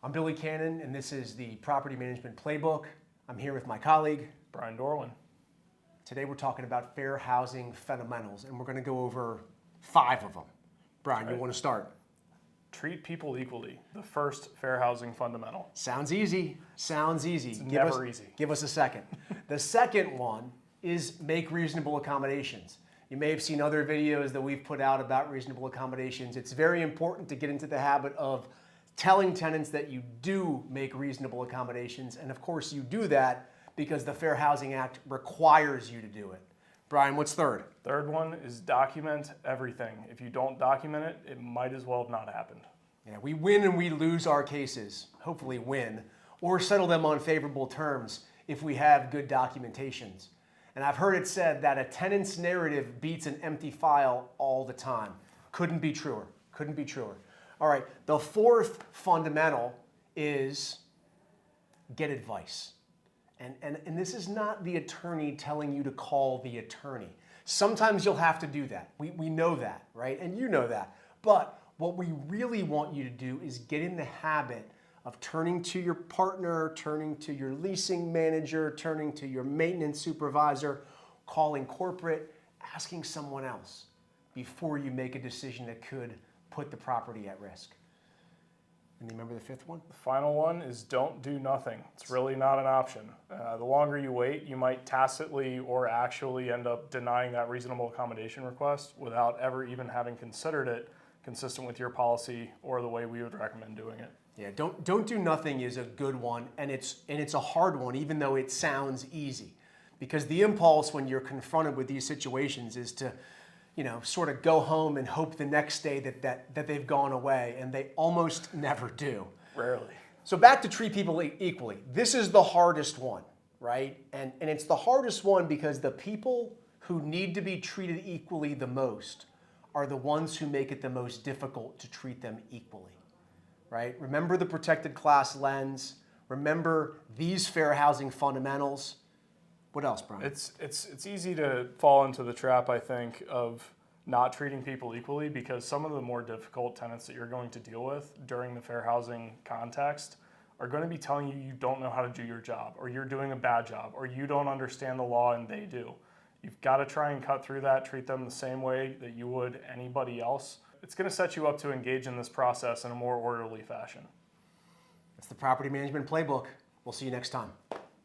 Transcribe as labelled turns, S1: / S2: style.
S1: I'm Billy Cannon, and this is the Property Management Playbook. I'm here with my colleague,
S2: Brian Dorwin.
S1: Today we're talking about fair housing fundamentals, and we're going to go over 5 of them. Brian, you want to start?
S2: Treat people equally, the first fair housing fundamental.
S1: Sounds easy. Sounds easy.
S2: It's never easy.
S1: Give us a second. The second one is make reasonable accommodations. You may have seen other videos that we've put out about reasonable accommodations. It's very important to get into the habit of telling tenants that you do make reasonable accommodations, and of course you do that because the Fair Housing Act requires you to do it. Brian, what's third?
S2: Third one is document everything. If you don't document it, it might as well have not happened.
S1: Yeah, we win and we lose our cases, hopefully win, or settle them on favorable terms if we have good documentations. And I've heard it said that a tenant's narrative beats an empty file all the time. Couldn't be truer. Couldn't be truer. All right, the fourth fundamental is get advice. And this is not the attorney telling you to call the attorney. Sometimes you'll have to do that. We know that, right? And you know that. But what we really want you to do is get in the habit of turning to your partner, turning to your leasing manager, turning to your maintenance supervisor, calling corporate, asking someone else before you make a decision that could put the property at risk. And you remember the fifth one?
S2: The final one is don't do nothing. It's really not an option. The longer you wait, you might tacitly or actually end up denying that reasonable accommodation request without ever even having considered it consistent with your policy or the way we would recommend doing it.
S1: Yeah, don't do nothing is a good one, and it's a hard one, even though it sounds easy. Because the impulse when you're confronted with these situations is to, sort of go home and hope the next day that they've gone away, and they almost never do.
S2: Rarely.
S1: So back to treat people equally. This is the hardest one, right? And it's the hardest one because the people who need to be treated equally the most are the ones who make it the most difficult to treat them equally, right? Remember the protected class lens. Remember these fair housing fundamentals. What else, Brian?
S2: It's easy to fall into the trap, I think, of not treating people equally because some of the more difficult tenants that you're going to deal with during the fair housing context are going to be telling you you don't know how to do your job, or you're doing a bad job, or you don't understand the law and they do. You've got to try and cut through that, treat them the same way that you would anybody else. It's going to set you up to engage in this process in a more orderly fashion.
S1: That's the Property Management Playbook. We'll see you next time.